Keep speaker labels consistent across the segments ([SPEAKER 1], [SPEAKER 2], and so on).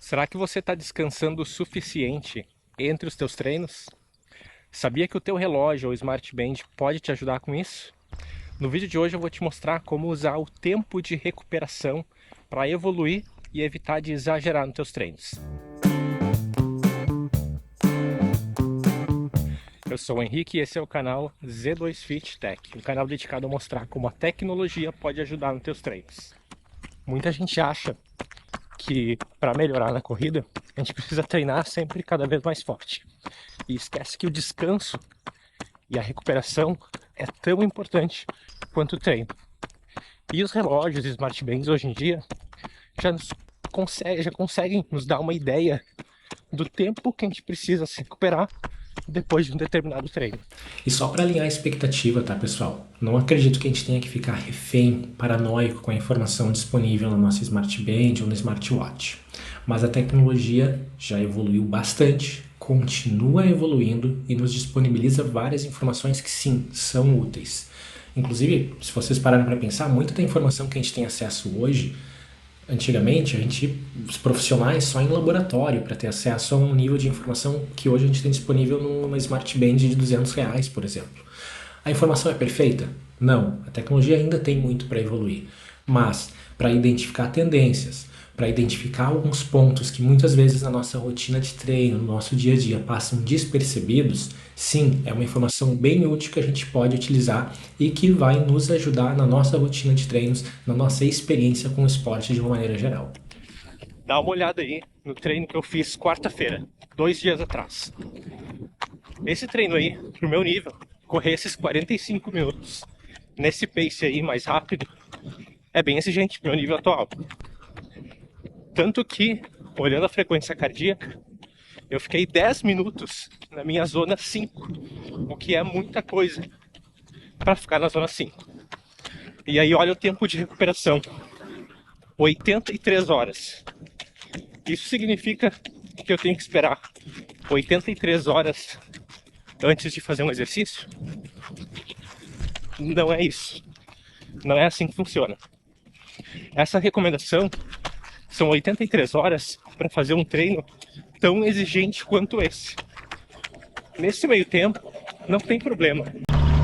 [SPEAKER 1] Será que você está descansando o suficiente entre os teus treinos? Sabia que o teu relógio ou Smart Band pode te ajudar com isso? No vídeo de hoje eu vou te mostrar como usar o tempo de recuperação para evoluir e evitar de exagerar nos teus treinos. Eu sou o Henrique e esse é o canal Z2 Fit Tech, um canal dedicado a mostrar como a tecnologia pode ajudar nos teus treinos. Muita gente acha que para melhorar na corrida a gente precisa treinar sempre cada vez mais forte e esquece que o descanso e a recuperação é tão importante quanto o treino. E os relógios e Smart Bands hoje em dia já conseguem nos dar uma ideia do tempo que a gente precisa se recuperar depois de um determinado treino.
[SPEAKER 2] E só para alinhar a expectativa, tá, pessoal? Não acredito que a gente tenha que ficar refém, paranoico com a informação disponível na nossa Smart Band ou no Smartwatch. Mas a tecnologia já evoluiu bastante, continua evoluindo e nos disponibiliza várias informações que sim, são úteis. Inclusive, se vocês pararem para pensar, muita da informação que a gente tem acesso hoje, antigamente, os profissionais só em laboratório para ter acesso a um nível de informação que hoje a gente tem disponível numa Smart Band de R$ 200, por exemplo. A informação é perfeita? Não. A tecnologia ainda tem muito para evoluir. Mas, para identificar tendências, para identificar alguns pontos que muitas vezes na nossa rotina de treino, no nosso dia a dia, passam despercebidos, sim, é uma informação bem útil que a gente pode utilizar e que vai nos ajudar na nossa rotina de treinos, na nossa experiência com o esporte de uma maneira geral.
[SPEAKER 1] Dá uma olhada aí no treino que eu fiz quarta-feira, 2 dias atrás. Esse treino aí, pro meu nível, correr esses 45 minutos nesse pace aí mais rápido, é bem exigente pro meu nível atual. Tanto que, olhando a frequência cardíaca, eu fiquei 10 minutos na minha zona 5, o que é muita coisa para ficar na zona 5. E aí olha o tempo de recuperação, 83 horas. Isso significa que eu tenho que esperar 83 horas antes de fazer um exercício? Não é isso. Não é assim que funciona. Essa recomendação são 83 horas para fazer um treino tão exigente quanto esse. Nesse meio tempo, não tem problema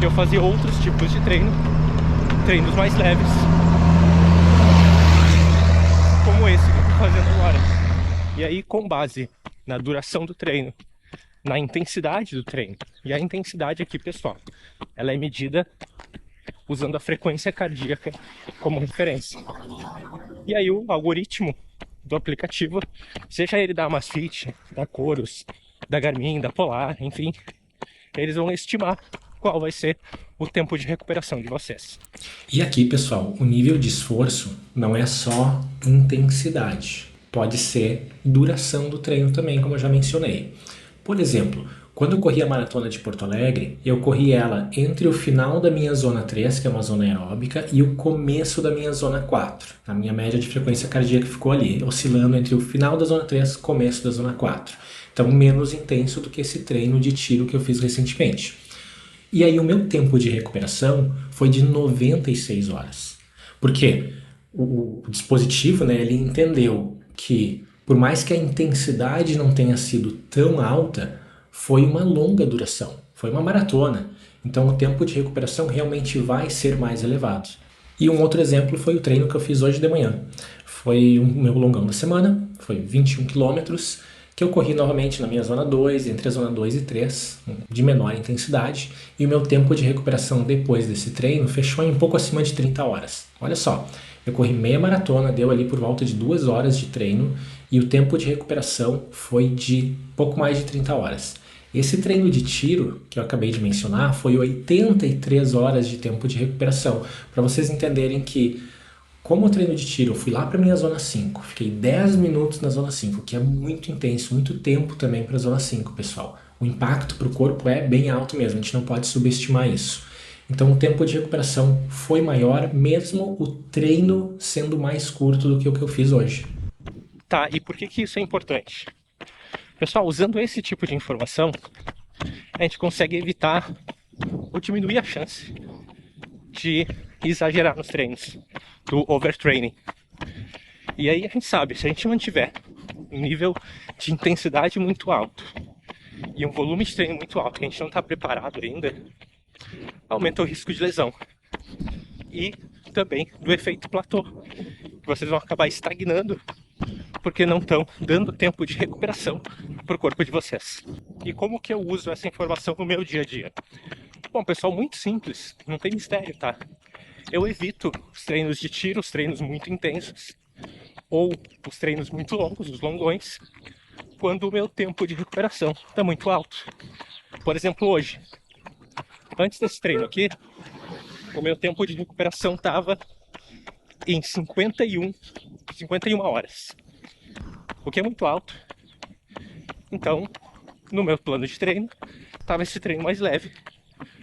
[SPEAKER 1] eu fazer outros tipos de treinos mais leves, como esse que eu estou fazendo agora. E aí, com base na duração do treino, na intensidade do treino, e a intensidade aqui, pessoal, ela é medida usando a frequência cardíaca como referência. E aí o algoritmo do aplicativo, seja ele da Amazfit, da Coros, da Garmin, da Polar, enfim, eles vão estimar qual vai ser o tempo de recuperação de vocês.
[SPEAKER 2] E aqui, pessoal, o nível de esforço não é só intensidade, pode ser duração do treino também, como eu já mencionei. Por exemplo, quando eu corri a maratona de Porto Alegre, eu corri ela entre o final da minha zona 3, que é uma zona aeróbica, e o começo da minha zona 4. A minha média de frequência cardíaca ficou ali, oscilando entre o final da zona 3 e o começo da zona 4. Então, menos intenso do que esse treino de tiro que eu fiz recentemente. E aí o meu tempo de recuperação foi de 96 horas. Porque o dispositivo, né, ele entendeu que, por mais que a intensidade não tenha sido tão alta, foi uma longa duração, foi uma maratona. Então o tempo de recuperação realmente vai ser mais elevado. E um outro exemplo foi o treino que eu fiz hoje de manhã. Foi o meu longão da semana, foi 21 quilômetros, que eu corri novamente na minha zona 2, entre a zona 2 e 3, de menor intensidade, e o meu tempo de recuperação depois desse treino fechou em um pouco acima de 30 horas. Olha só, eu corri meia maratona, deu ali por volta de 2 horas de treino, e o tempo de recuperação foi de pouco mais de 30 horas. Esse treino de tiro, que eu acabei de mencionar, foi 83 horas de tempo de recuperação, para vocês entenderem que, como o treino de tiro, eu fui lá para minha zona 5, fiquei 10 minutos na zona 5, que é muito intenso, muito tempo também para a zona 5, pessoal. O impacto para o corpo é bem alto mesmo, a gente não pode subestimar isso. Então o tempo de recuperação foi maior, mesmo o treino sendo mais curto do que o que eu fiz hoje.
[SPEAKER 1] Tá, e por que isso é importante? Pessoal, usando esse tipo de informação, a gente consegue evitar ou diminuir a chance de exagerar nos treinos, do overtraining. E aí a gente sabe, se a gente mantiver um nível de intensidade muito alto e um volume de treino muito alto que a gente não está preparado ainda, aumenta o risco de lesão. E também do efeito platô, que vocês vão acabar estagnando porque não estão dando tempo de recuperação para o corpo de vocês. E como que eu uso essa informação no meu dia a dia? Bom, pessoal, muito simples, não tem mistério, tá? Eu evito os treinos de tiro, os treinos muito intensos, ou os treinos muito longos, os longões, quando o meu tempo de recuperação está muito alto. Por exemplo, hoje, antes desse treino aqui, o meu tempo de recuperação estava em 51 horas, o que é muito alto. Então, no meu plano de treino, estava esse treino mais leve,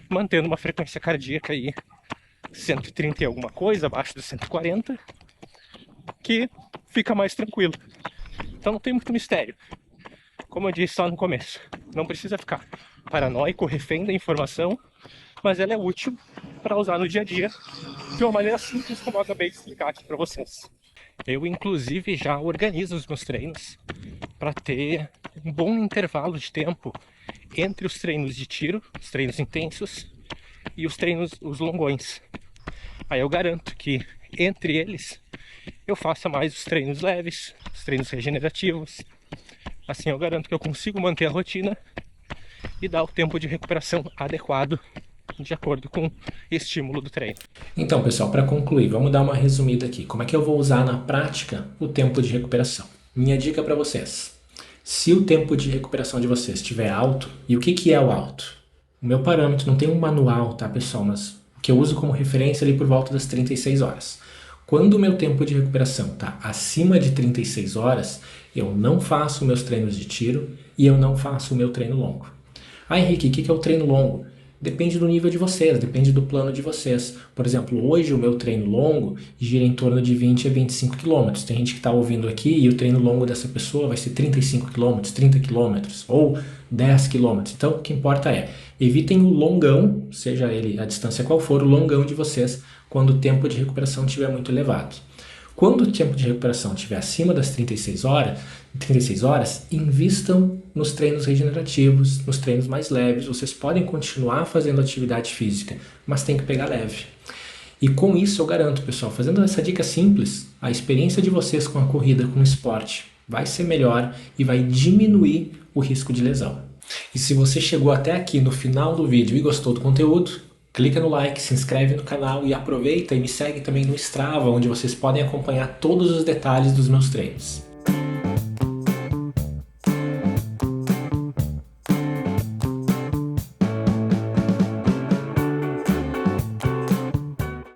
[SPEAKER 1] mantendo uma frequência cardíaca aí 130 e alguma coisa, abaixo dos 140, que fica mais tranquilo. Então não tem muito mistério. Como eu disse lá no começo, não precisa ficar paranoico, refém da informação, mas ela é útil para usar no dia a dia de uma maneira simples, como eu acabei de explicar aqui para vocês. Eu, inclusive, já organizo os meus treinos para ter um bom intervalo de tempo entre os treinos de tiro, os treinos intensos, e os longões. Aí eu garanto que entre eles eu faça mais os treinos leves, os treinos regenerativos. Assim eu garanto que eu consigo manter a rotina e dar o tempo de recuperação adequado de acordo com o estímulo do treino.
[SPEAKER 2] Então, pessoal, para concluir, vamos dar uma resumida aqui. Como é que eu vou usar na prática o tempo de recuperação? Minha dica para vocês. Se o tempo de recuperação de vocês estiver alto, e o que é o alto? O meu parâmetro não tem um manual, tá, pessoal? Mas o que eu uso como referência ali por volta das 36 horas. Quando o meu tempo de recuperação está acima de 36 horas, eu não faço meus treinos de tiro e eu não faço o meu treino longo. Ah, Henrique, o que é o treino longo? Depende do nível de vocês, depende do plano de vocês. Por exemplo, hoje o meu treino longo gira em torno de 20 a 25 km. Tem gente que está ouvindo aqui e o treino longo dessa pessoa vai ser 35 km, 30 km ou 10 km. Então, o que importa é, evitem o longão, seja ele a distância qual for, o longão de vocês, quando o tempo de recuperação estiver muito elevado. Quando o tempo de recuperação estiver acima das 36 horas, invistam nos treinos regenerativos, nos treinos mais leves. Vocês podem continuar fazendo atividade física, mas tem que pegar leve. E com isso eu garanto, pessoal, fazendo essa dica simples, a experiência de vocês com a corrida, com o esporte, vai ser melhor e vai diminuir o risco de lesão. E se você chegou até aqui no final do vídeo e gostou do conteúdo, clica no like, se inscreve no canal e aproveita e me segue também no Strava, onde vocês podem acompanhar todos os detalhes dos meus treinos.